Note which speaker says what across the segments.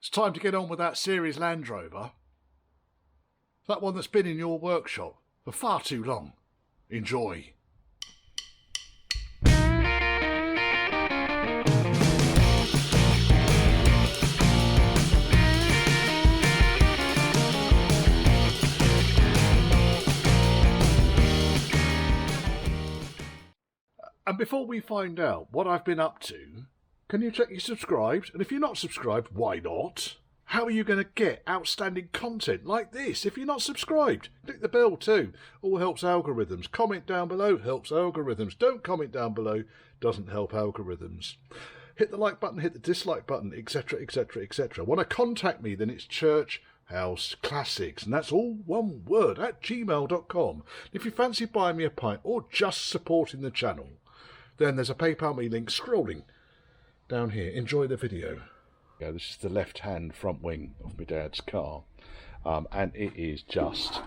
Speaker 1: It's time to get on with that series Land Rover. That one that's been in your workshop for far too long. Enjoy. And before we find out what I've been up to, can you check you're subscribed? And if you're not subscribed, why not? How are you going to get outstanding content like this if you're not subscribed? Click the bell too. All helps algorithms. Comment down below, helps algorithms. Don't comment down below, doesn't help algorithms. Hit the like button, hit the dislike button, etc, etc, etc. Want to contact me, then it's Church House Classics, and that's all one word, at gmail.com. If you fancy buying me a pint or just supporting the channel, then there's a PayPal me link scrolling down here. Enjoy the video. Yeah, this is the left-hand front wing of my dad's car, and it is just,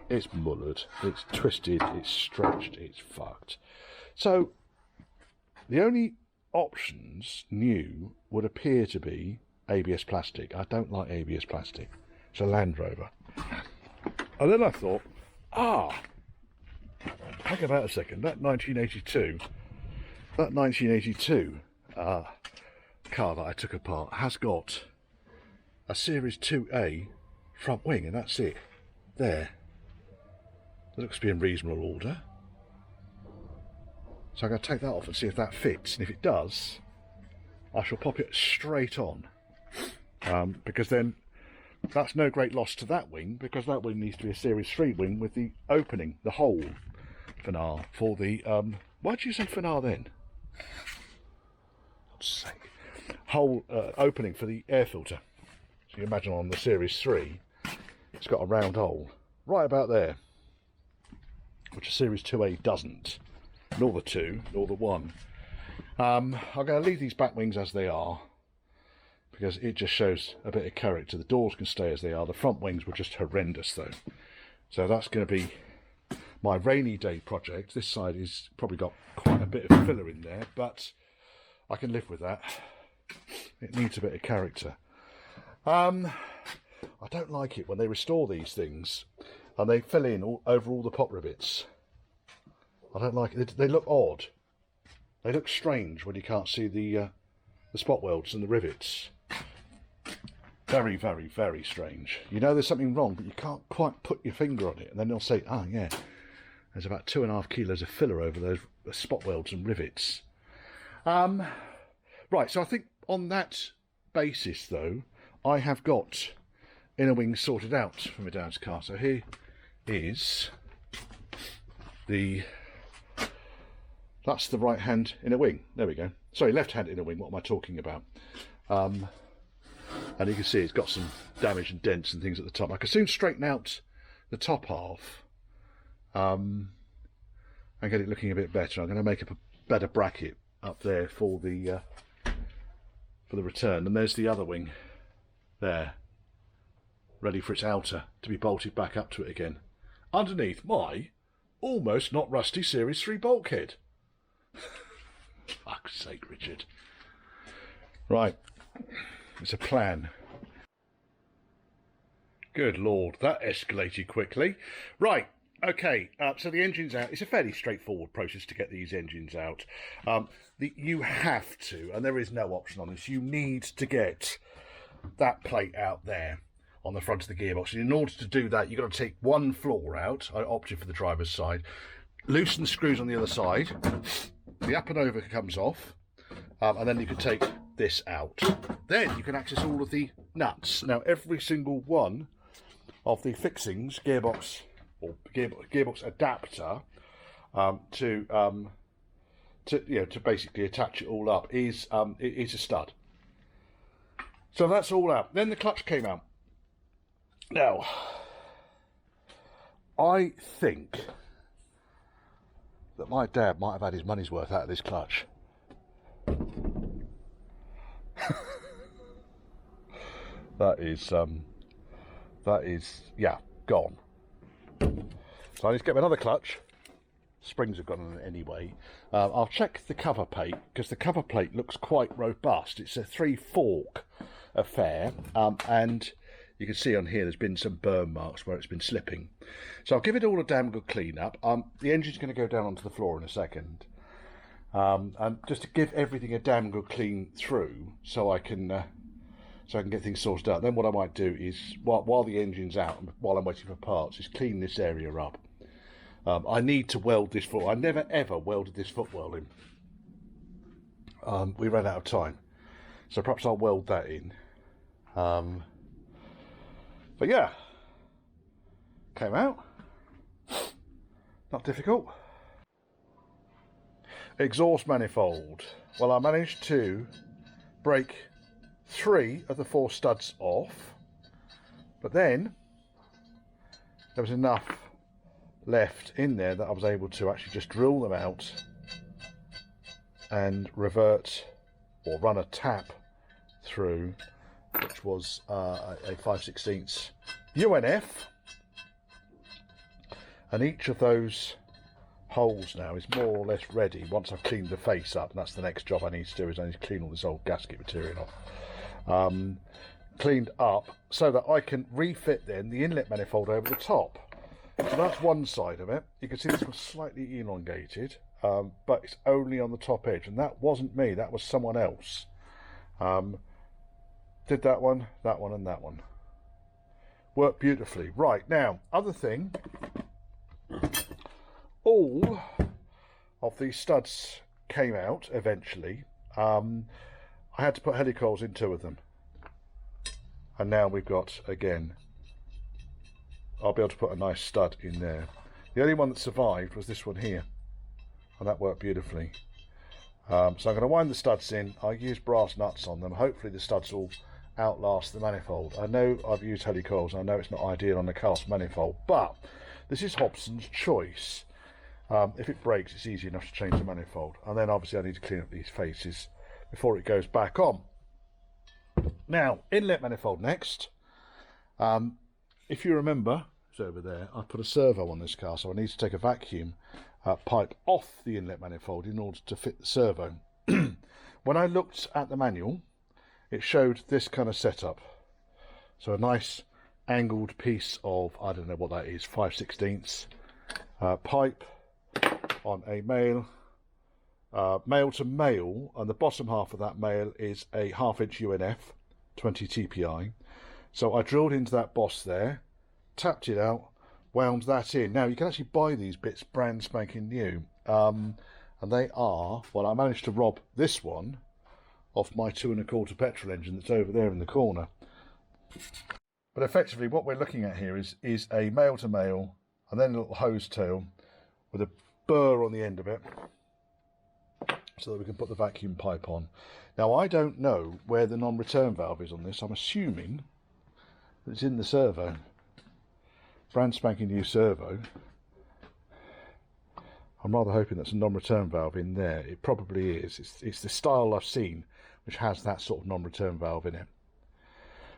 Speaker 1: it's mullered, it's twisted, it's stretched, it's fucked. So the only options new would appear to be ABS plastic. I don't like ABS plastic. It's a Land Rover. And then I thought, hang about a second, that 1982 car that I took apart has got a Series IIa front wing, and that's it. There. It looks to be in reasonable order. So I'm going to take that off and see if that fits, and if it does, I shall pop it straight on. Because then that's no great loss to that wing, because that wing needs to be a Series 3 wing with the opening, the hole fanar for the why did you say fanar then? God's sake. Hole opening for the air filter. So you imagine on the Series 3 it's got a round hole right about there, which a Series 2A doesn't, nor the 2 nor the 1. I'm going to leave these back wings as they are because it just shows a bit of character. The doors can stay as they are. The front wings were just horrendous though, so that's going to be my rainy day project. This side is probably got quite a bit of filler in there, but I can live with that. It needs a bit of character. I don't like it when they restore these things and they fill in over all the pop rivets. I don't like it. They look odd. They look strange when you can't see the spot welds and the rivets. Very, very, very strange. You know there's something wrong, but you can't quite put your finger on it, and then they'll say, "Ah, yeah, there's about 2.5 kilos of filler over those spot welds and rivets." Right, so I think on that basis, though, I have got inner wings sorted out for my dad's car. So here is that's the right-hand inner wing. There we go. Sorry, left-hand inner wing. What am I talking about? And you can see it's got some damage and dents and things at the top. I can soon straighten out the top half and get it looking a bit better. I'm going to make up a better bracket up there for the return. And there's the other wing there, ready for its outer to be bolted back up to it again, underneath my almost not rusty Series 3 bulkhead. Fuck's sake, Richard. Right, it's a plan. Good Lord, that escalated quickly. Right, okay, so the engine's out. It's a fairly straightforward process to get these engines out. You have to, and there is no option on this, you need to get that plate out there on the front of the gearbox. And in order to do that, you've got to take one floor out. I opted for the driver's side. Loosen the screws on the other side. The up and over comes off. And then you can take this out. Then you can access all of the nuts. Now, every single one of the fixings, gearbox adapter, to basically attach it all up is a stud. So that's all out. Then the clutch came out. Now, I think that my dad might have had his money's worth out of this clutch. that is yeah, gone. So I need to get another clutch. Springs have gone on it anyway. I'll check the cover plate, because the cover plate looks quite robust. It's a 3-fork affair, and you can see on here there's been some burn marks where it's been slipping. So I'll give it all a damn good clean up. The engine's going to go down onto the floor in a second, and just to give everything a damn good clean through, so I can get things sorted out. Then what I might do is, while the engine's out and while I'm waiting for parts, is clean this area up. I need to weld this foot. I never ever welded this footwell in. We ran out of time, so perhaps I'll weld that in. But yeah, came out, not difficult. Exhaust manifold. Well, I managed to break 3 of the 4 studs off, but then there was enough left in there that I was able to actually just drill them out and revert or run a tap through, which was a 5/16 UNF, and each of those holes now is more or less ready once I've cleaned the face up, and that's the next job I need to do, is I need to clean all this old gasket material off. Cleaned up so that I can refit then the inlet manifold over the top. So that's one side of it. You can see this was slightly elongated, but it's only on the top edge, and that wasn't me, that was someone else. Did that one, and that one. Worked beautifully. Right, now, other thing, all of these studs came out eventually. I had to put helicoils in 2 of them. And now we've got, again, I'll be able to put a nice stud in there. The only one that survived was this one here, and that worked beautifully. So I'm going to wind the studs in. I use brass nuts on them. Hopefully the studs will outlast the manifold. I know I've used helicoils, I know it's not ideal on a cast manifold, but this is Hobson's choice. If it breaks, it's easy enough to change the manifold, and then obviously I need to clean up these faces before it goes back on. Now, inlet manifold next. If you remember, it's over there, I put a servo on this car, so I need to take a vacuum pipe off the inlet manifold in order to fit the servo. When I looked at the manual, it showed this kind of setup. So a nice angled piece of, I don't know what that is, 5/16 pipe on a male to male, and the bottom half of that male is a 1/2 inch UNF 20 TPI. So I drilled into that boss there, tapped it out, wound that in. Now you can actually buy these bits brand spanking new, and they are, well, I managed to rob this one off my 2 1/4 petrol engine that's over there in the corner. But effectively what we're looking at here is a male to male, and then a little hose tail with a burr on the end of it, so that we can put the vacuum pipe on. Now I don't know where the non-return valve is on this. I'm assuming that it's in the servo. Brand spanking new servo. I'm rather hoping that's a non-return valve in there. It probably is. It's the style I've seen which has that sort of non-return valve in it.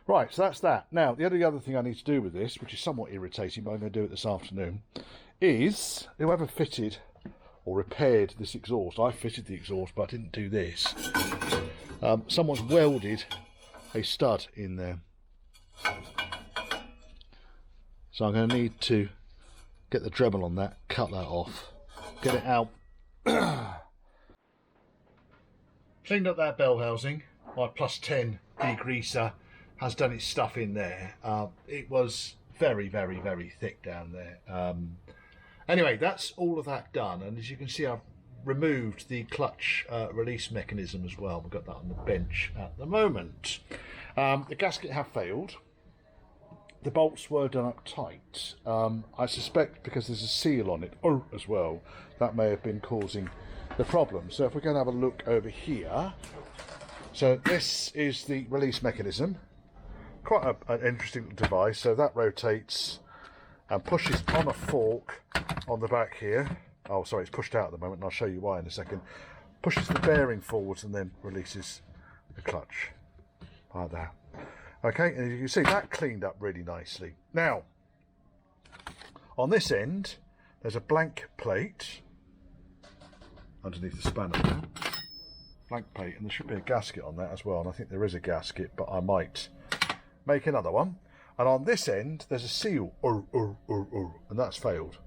Speaker 1: Right, so that's that. Now, the only other thing I need to do with this, which is somewhat irritating, but I'm going to do it this afternoon, is whoever fitted or repaired this exhaust. I fitted the exhaust, but I didn't do this. Someone's welded a stud in there. So I'm going to need to get the Dremel on that, cut that off, get it out. Cleaned up that bell housing. My +10 degreaser has done its stuff in there. It was very, very, very thick down there. Anyway, that's all of that done, and as you can see, I've removed the clutch release mechanism as well. We've got that on the bench at the moment. The gasket have failed. The bolts were done up tight. I suspect because there's a seal on it as well, that may have been causing the problem. So if we're going to have a look over here, so this is the release mechanism. Quite an interesting device. So that rotates and pushes on a fork on the back here. Oh, sorry, it's pushed out at the moment, and I'll show you why in a second. Pushes the bearing forwards and then releases the clutch like that. Okay, and as you can see, that cleaned up really nicely. Now, on this end, there's a blank plate underneath the spanner. blank plate, and there should be a gasket on that as well, and I think there is a gasket, but I might make another one. And on this end there's a seal, and that's failed.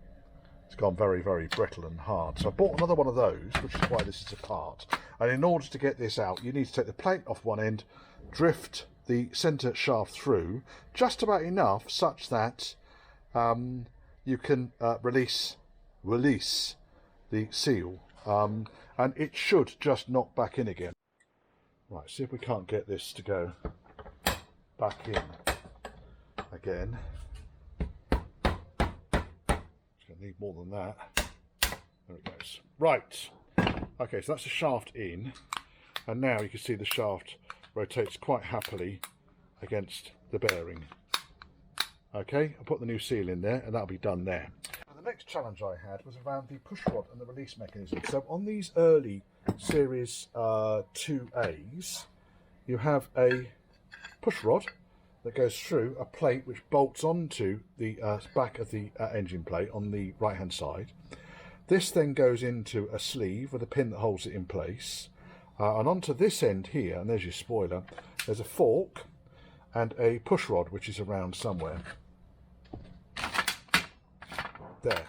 Speaker 1: It's gone very, very brittle and hard. So I bought another one of those, which is why this is apart. And in order to get this out, you need to take the plate off one end, drift the centre shaft through just about enough such that you can release the seal, and it should just knock back in again. Right, see if we can't get this to go back in again. It's going to need more than that. There it goes. Right, okay, so that's the shaft in, and now you can see the shaft rotates quite happily against the bearing. Okay, I'll put the new seal in there and that'll be done there. The next challenge I had was around the push rod and the release mechanism. So on these early Series IIas, you have a push rod that goes through a plate which bolts onto the back of the engine plate on the right hand side. This then goes into a sleeve with a pin that holds it in place, and onto this end here, and there's your spoiler, there's a fork and a push rod which is around somewhere. There.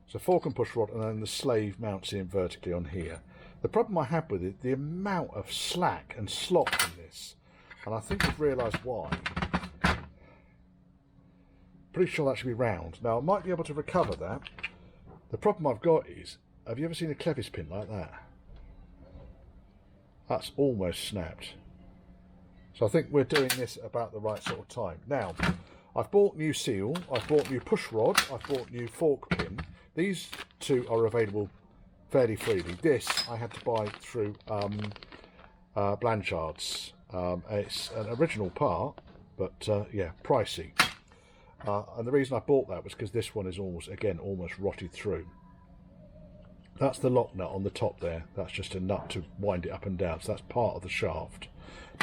Speaker 1: So fork and push rod, and then the slave mounts in vertically on here. The problem I had with it, the amount of slack and slop in this, and I think I've realised why. Pretty sure that should be round. Now I might be able to recover that. The problem I've got is, have you ever seen a clevis pin like that? That's almost snapped. So I think we're doing this about the right sort of time. Now, I've bought new seal, I've bought new push rod, I've bought new fork pin. These two are available fairly freely. This I had to buy through Blanchard's. It's an original part, but yeah, pricey. And the reason I bought that was because this one is almost rotted through. That's the lock nut on the top there. That's just a nut to wind it up and down. So that's part of the shaft.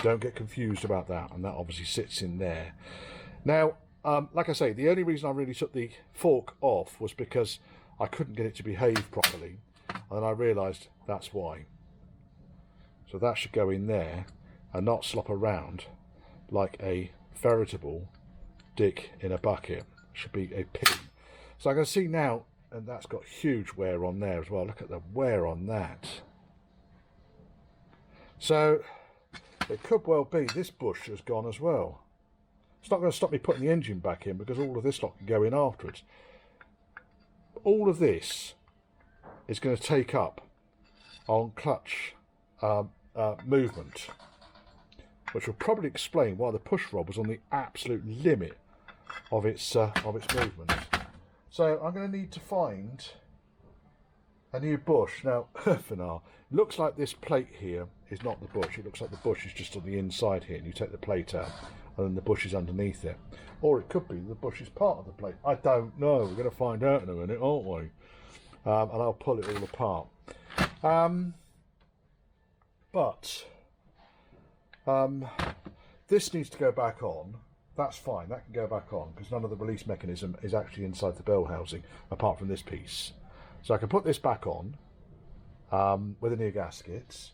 Speaker 1: Don't get confused about that. And that obviously sits in there. Now, like I say, the only reason I really took the fork off was because I couldn't get it to behave properly. And then I realised that's why. So that should go in there and not slop around like a veritable dick in a bucket. Should be a pin. So I can see now, and that's got huge wear on there as well. Look at the wear on that. So it could well be this bush has gone as well. It's not going to stop me putting the engine back in because all of this lot can go in afterwards. All of this is going to take up on clutch movement, which will probably explain why the push rod was on the absolute limit of its movement. So I'm going to need to find a new bush. Now, for now, it looks like this plate here is not the bush. It looks like the bush is just on the inside here, and you take the plate out, and then the bush is underneath it. Or it could be the bush is part of the plate. I don't know. We're going to find out in a minute, aren't we? And I'll pull it all apart. This needs to go back on. That's fine, that can go back on because none of the release mechanism is actually inside the bell housing apart from this piece. So I can put this back on with the new gaskets.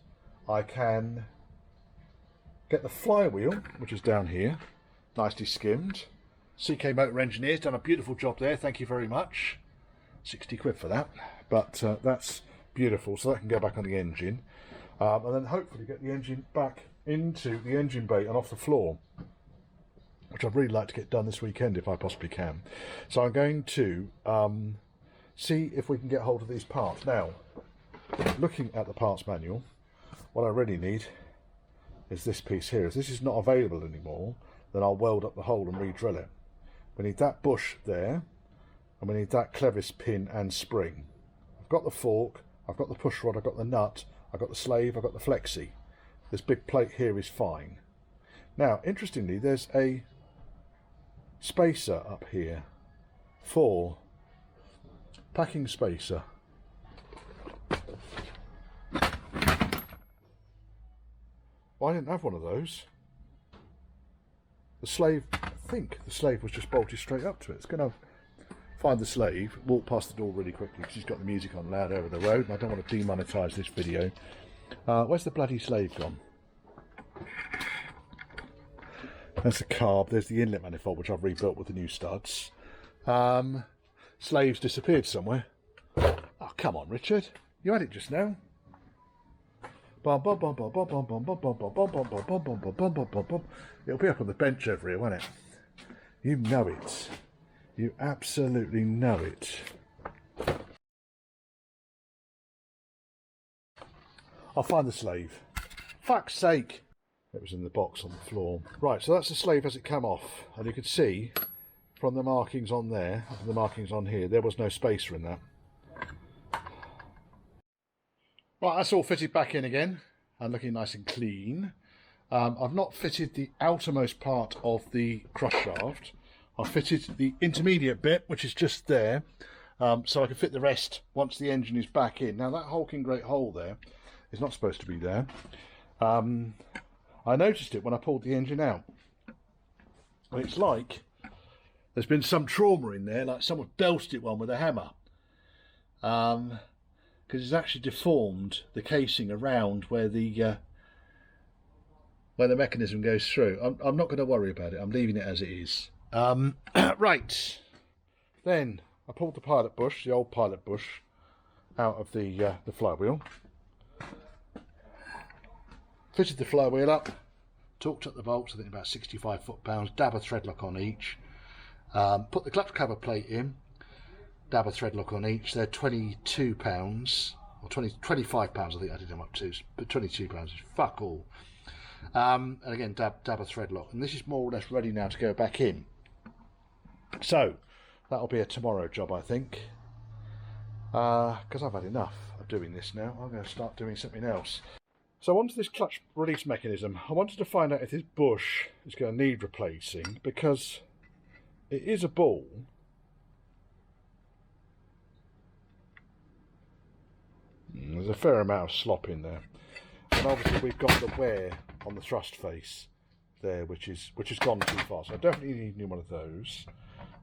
Speaker 1: I can get the flywheel, which is down here, nicely skimmed. CK Motor Engineers done a beautiful job there, thank you very much. 60 quid for that, but that's beautiful, so that can go back on the engine. And then hopefully get the engine back into the engine bay and off the floor, which I'd really like to get done this weekend if I possibly can. So I'm going to see if we can get hold of these parts. Now, looking at the parts manual, what I really need is this piece here. If this is not available anymore, then I'll weld up the hole and re-drill it. We need that bush there, and we need that clevis pin and spring. I've got the fork, I've got the push rod, I've got the nut, I've got the slave, I've got the flexi. This big plate here is fine. Now, interestingly, there's a spacer up here for packing spacer. Well, I didn't have one of those. The slave, I think the slave was just bolted straight up to it. It's going to find the slave, walk past the door really quickly because he's got the music on loud over the road, and I don't want to demonetize this video. Where's the bloody slave gone? There's the carb, there's the inlet manifold, which I've rebuilt with the new studs. Slave's disappeared somewhere. Oh, come on, Richard. You had it just now. It'll be up on the bench over here, won't it? You know it. You absolutely know it. I'll find the slave. Fuck's sake. It was in the box on the floor. Right, so that's the slave as it came off. And you can see from the markings on there, and the markings on here, there was no spacer in that. Right, that's all fitted back in again and looking nice and clean. I've not fitted the outermost part of the crush shaft. I've fitted the intermediate bit, which is just there, so I can fit the rest once the engine is back in. Now that hulking great hole there is not supposed to be there. I noticed it when I pulled the engine out. And it's like there's been some trauma in there, like someone belted it one with a hammer. Because it's actually deformed the casing around where the mechanism goes through. I'm not going to worry about it. I'm leaving it as it is. Right. Then I pulled the pilot bush, the old pilot bush, out of the flywheel. Fitted the flywheel up. Torqued up the bolts, I think about 65 foot-pounds. Dab a thread lock on each. Put the clutch cover plate in. Dab a thread lock on each. They're £22 or £25 I think I did them up to, but £22 is fuck all. And again dab a thread lock, and this is more or less ready now to go back in. So that'll be a tomorrow job, I think, because I've had enough of doing this now. I'm going to start doing something else. So onto this clutch release mechanism, I wanted to find out if this bush is going to need replacing, because it is a ball. There's a fair amount of slop in there, and obviously we've got the wear on the thrust face there, which has gone too far. So I definitely need a new one of those.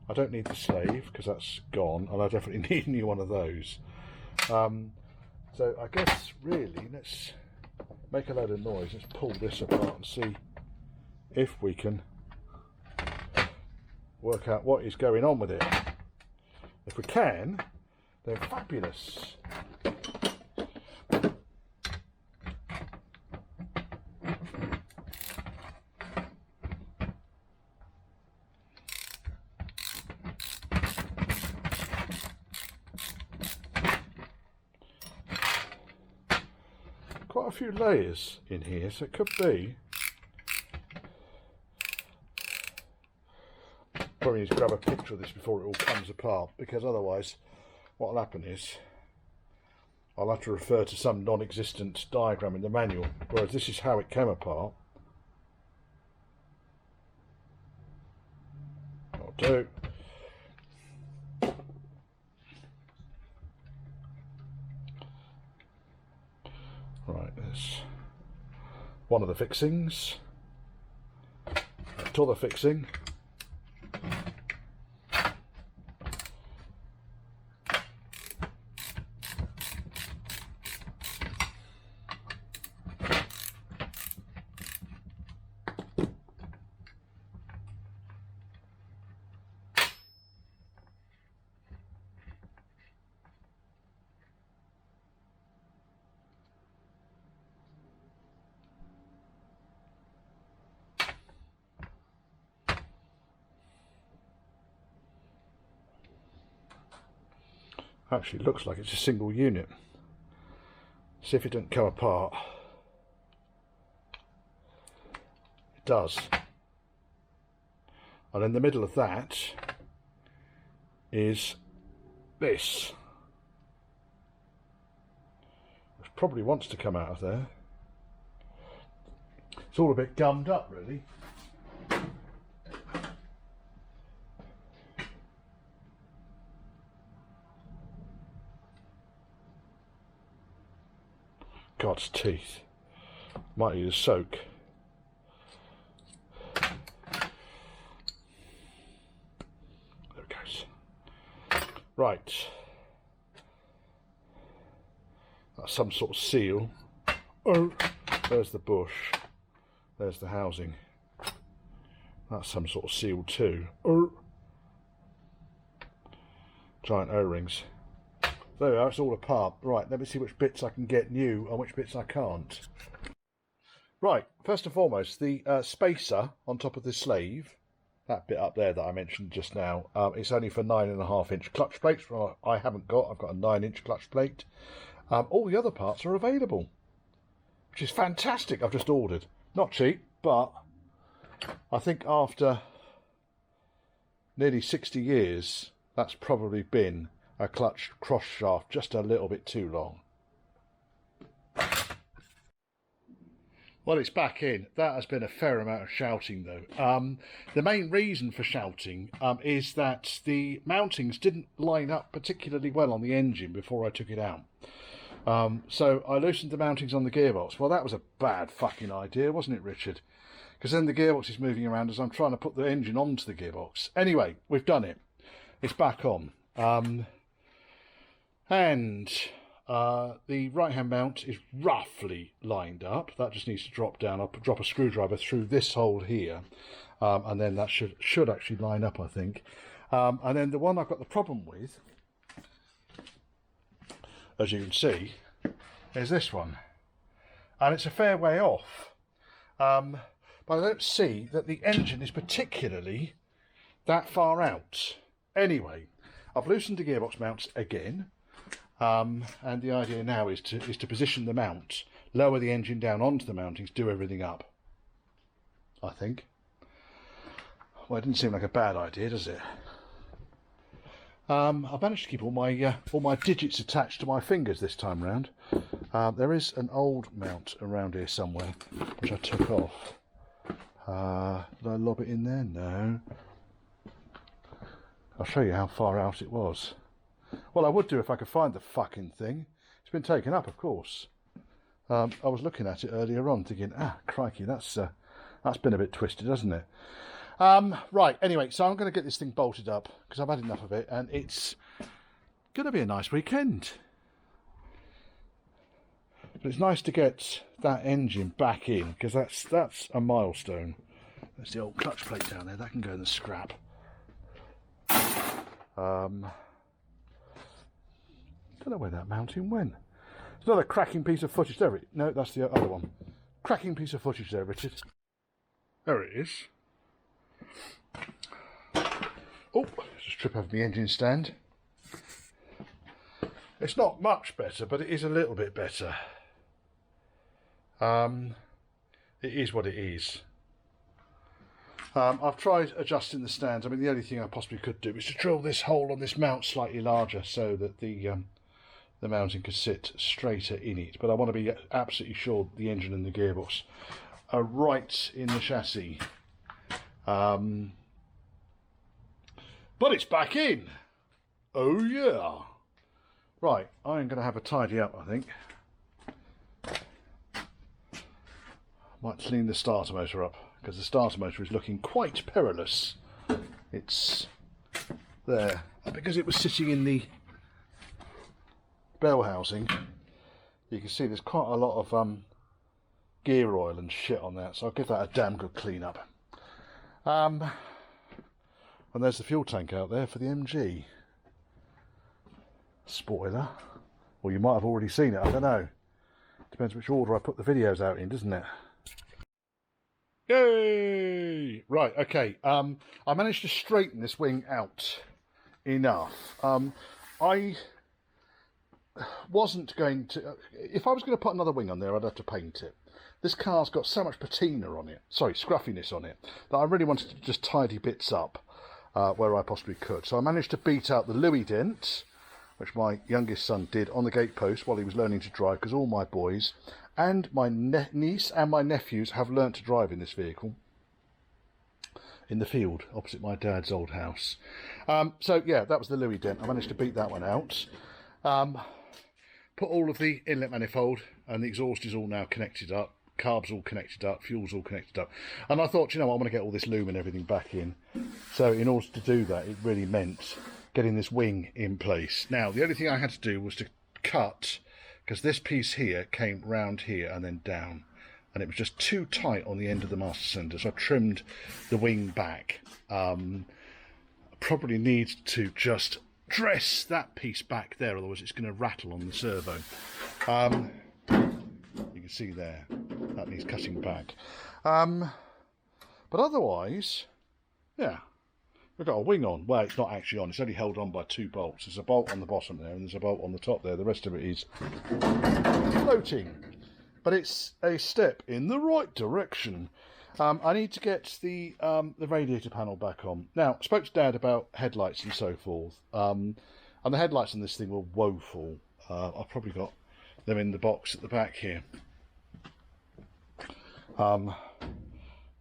Speaker 1: I don't need the slave because that's gone, and I definitely need a new one of those. So I guess really let's make a load of noise. Let's pull this apart and see if we can work out what is going on with it. If we can, then fabulous. Quite a few layers in here, so it could be. Probably need to grab a picture of this before it all comes apart, because otherwise what will happen is I'll have to refer to some non-existent diagram in the manual, whereas this is how it came apart. That'll do. Right, there's one of the fixings, another fixing, actually looks like it's a single unit. See if it doesn't come apart. It does. And in the middle of that is this, which probably wants to come out of there. It's all a bit gummed up really. God's teeth. Might need a soak. There it goes. Right. That's some sort of seal. Oh, there's the bush. There's the housing. That's some sort of seal too. Oh. Giant O-rings. There we are, it's all apart. Right, let me see which bits I can get new and which bits I can't. Right, first and foremost, the spacer on top of the sleeve, that bit up there that I mentioned just now, it's only for 9.5-inch clutch plates. Well, I haven't got, I've got a 9-inch clutch plate. All the other parts are available, which is fantastic. I've just ordered. Not cheap, but I think after nearly 60 years, that's probably been a clutch cross shaft just a little bit too long. Well, it's back in. That has been a fair amount of shouting, though. The main reason for shouting is that the mountings didn't line up particularly well on the engine before I took it out. So I loosened the mountings on the gearbox. Well, that was a bad fucking idea, wasn't it, Richard? Because then the gearbox is moving around as I'm trying to put the engine onto the gearbox. Anyway, we've done it. It's back on. The right-hand mount is roughly lined up. That just needs to drop down. I'll drop a screwdriver through this hole here, and then that should actually line up, I think. And then the one I've got the problem with, as you can see, is this one. And it's a fair way off. But I don't see that the engine is particularly that far out. Anyway, I've loosened the gearbox mounts again. And the idea now is to position the mount, lower the engine down onto the mountings, do everything up, I think. Well, it didn't seem like a bad idea, does it? I've managed to keep all my digits attached to my fingers this time round. There is an old mount around here somewhere, which I took off. Did I lob it in there? No. I'll show you how far out it was. Well, I would do if I could find the fucking thing. It's been taken up, of course. I was looking at it earlier on, thinking, crikey, that's been a bit twisted, hasn't it? Right, anyway, so I'm going to get this thing bolted up, because I've had enough of it, and it's going to be a nice weekend. But it's nice to get that engine back in, because that's a milestone. There's the old clutch plate down there, that can go in the scrap. Don't know where that mounting went. There's another cracking piece of footage there. No, that's the other one. Cracking piece of footage there, Richard. There it is. Oh, just trip over the engine stand. It's not much better, but it is a little bit better. It is what it is. I've tried adjusting the stands. I mean, the only thing I possibly could do is to drill this hole on this mount slightly larger so that the mounting could sit straighter in it. But I want to be absolutely sure the engine and the gearbox are right in the chassis. But it's back in. Oh yeah. Right, I'm going to have a tidy up, I think. Might clean the starter motor up, because the starter motor is looking quite perilous. It's there. Because it was sitting in the bell housing, you can see there's quite a lot of gear oil and shit on that, so I'll give that a damn good clean up. And there's the fuel tank out there for the MG. Spoiler. Well, you might have already seen it, I don't know. Depends which order I put the videos out in, doesn't it? Yay! Right, okay. I managed to straighten this wing out enough. I wasn't going to... If I was going to put another wing on there, I'd have to paint it. This car's got so much patina on it, sorry, scruffiness on it, that I really wanted to just tidy bits up where I possibly could. So I managed to beat out the Louis dent, which my youngest son did on the gatepost while he was learning to drive, because all my boys and my niece and my nephews have learnt to drive in this vehicle in the field opposite my dad's old house. So yeah, that was the Louis dent. I managed to beat that one out. Put all of the inlet manifold, and the exhaust is all now connected up, carbs all connected up, fuel's all connected up, and I thought, you know what, I'm going to get all this lume and everything back in. So in order to do that, it really meant getting this wing in place. Now the only thing I had to do was to cut because this piece here came round here and then down, and it was just too tight on the end of the master cylinder, so I trimmed the wing back. Probably need to just dress that piece back there, otherwise it's going to rattle on the servo. You can see there, that needs cutting back. But otherwise, yeah, we've got a wing on. Well, it's not actually on, it's only held on by 2 bolts. There's a bolt on the bottom there and there's a bolt on the top there. The rest of it is floating. But it's a step in the right direction. I need to get the radiator panel back on. Now, I spoke to Dad about headlights and so forth. And the headlights on this thing were woeful. I've probably got them in the box at the back here.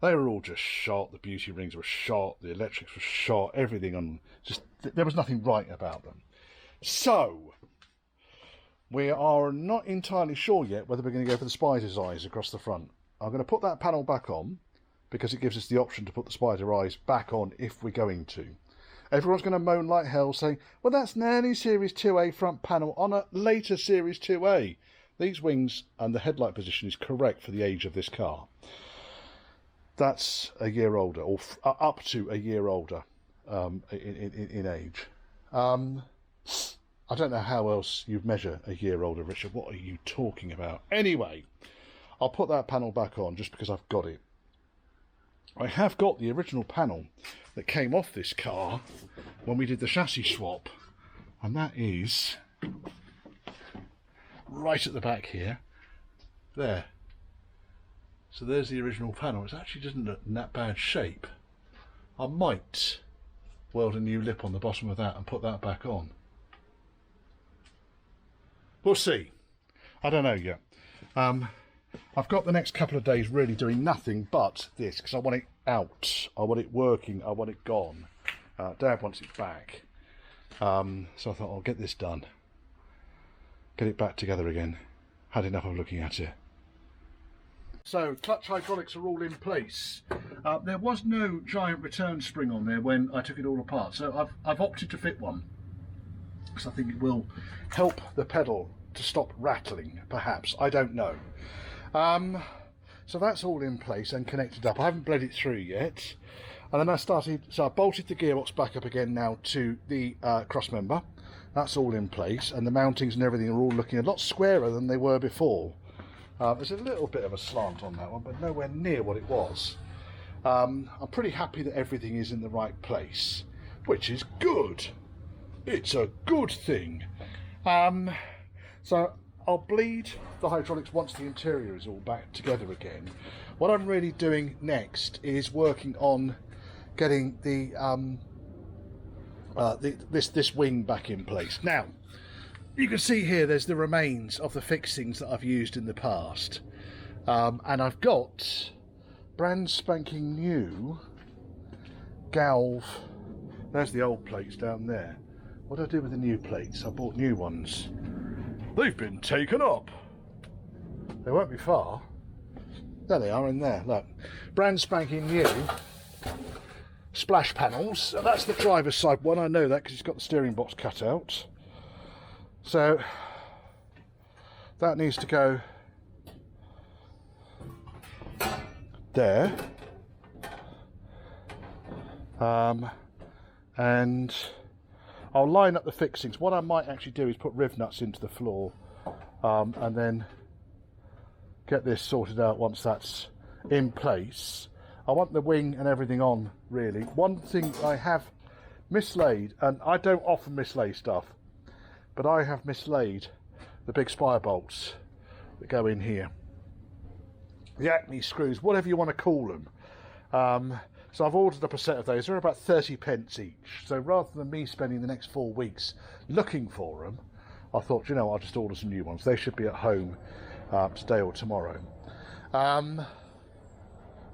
Speaker 1: They were all just shot. The beauty rings were shot. The electrics were shot. Everything on, just there was nothing right about them. So we are not entirely sure yet whether we're going to go for the spider's eyes across the front. I'm going to put that panel back on because it gives us the option to put the spider eyes back on if we're going to. Everyone's going to moan like hell saying, well, that's an early Series 2A front panel on a later Series 2A. These wings and the headlight position is correct for the age of this car. That's a year older, or up to a year older in age. I don't know how else you measure a year older, Richard. What are you talking about? Anyway, I'll put that panel back on just because I've got it. I have got the original panel that came off this car when we did the chassis swap, and that is right at the back here. There. So there's the original panel. It actually doesn't look in that bad shape. I might weld a new lip on the bottom of that and put that back on. We'll see. I don't know yet. I've got the next couple of days really doing nothing but this because I want it out. I want it working. I want it gone. Dad wants it back. So I thought I'll get this done. Get it back together again. Had enough of looking at it. So clutch hydraulics are all in place. There was no giant return spring on there when I took it all apart, so I've opted to fit one because I think it will help the pedal to stop rattling, perhaps. I don't know. So that's all in place and connected up. I haven't bled it through yet. And then I bolted the gearbox back up again now to the cross member. That's all in place, and the mountings and everything are all looking a lot squarer than they were before. There's a little bit of a slant on that one, but nowhere near what it was. I'm pretty happy that everything is in the right place, which is good. It's a good thing. So I'll bleed the hydraulics once the interior is all back together again. What I'm really doing next is working on getting the this wing back in place. Now, you can see here there's the remains of the fixings that I've used in the past, and I've got brand spanking new galv. There's the old plates down there. What do I do with the new plates? I bought new ones. They've been taken up. They won't be far. There they are in there, look. Brand spanking new splash panels. That's the driver's side one, I know that because it's got the steering box cut out. So that needs to go there. And I'll line up the fixings. What I might actually do is put riv nuts into the floor and then get this sorted out once that's in place. I want the wing and everything on, really. One thing I have mislaid, and I don't often mislay stuff, but I have mislaid the big spire bolts that go in here. The Acme screws, whatever you want to call them. So I've ordered up a set of those. They're about 30p each. So rather than me spending the next 4 weeks looking for them, I thought, you know, I'll just order some new ones. They should be at home today or tomorrow. I'm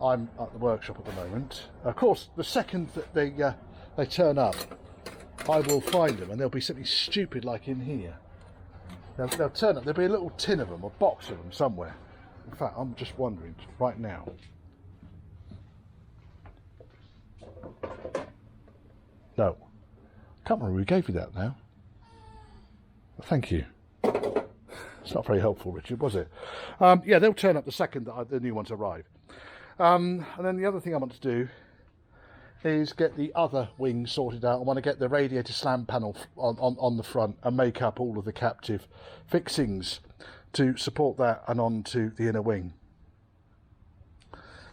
Speaker 1: at the workshop at the moment. Of course, the second that they turn up, I will find them, and there'll be something stupid like in here. They'll turn up. There'll be a little tin of them, or box of them somewhere. In fact, I'm just wondering right now. No, I can't remember who gave you that now. Thank you. It's not very helpful, Richard, was it? Yeah, they'll turn up the second that the new ones arrive. And then the other thing I want to do is get the other wing sorted out. I want to get the radiator slam panel on the front and make up all of the captive fixings to support that and onto the inner wing.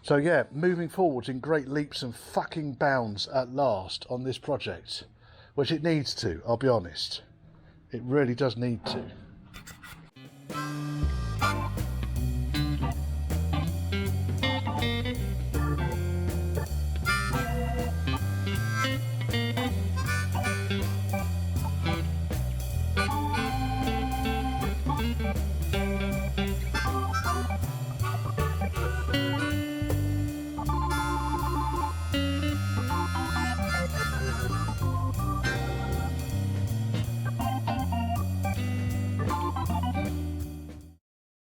Speaker 1: So yeah, moving forwards in great leaps and fucking bounds at last on this project, which it needs to, I'll be honest. It really does need to.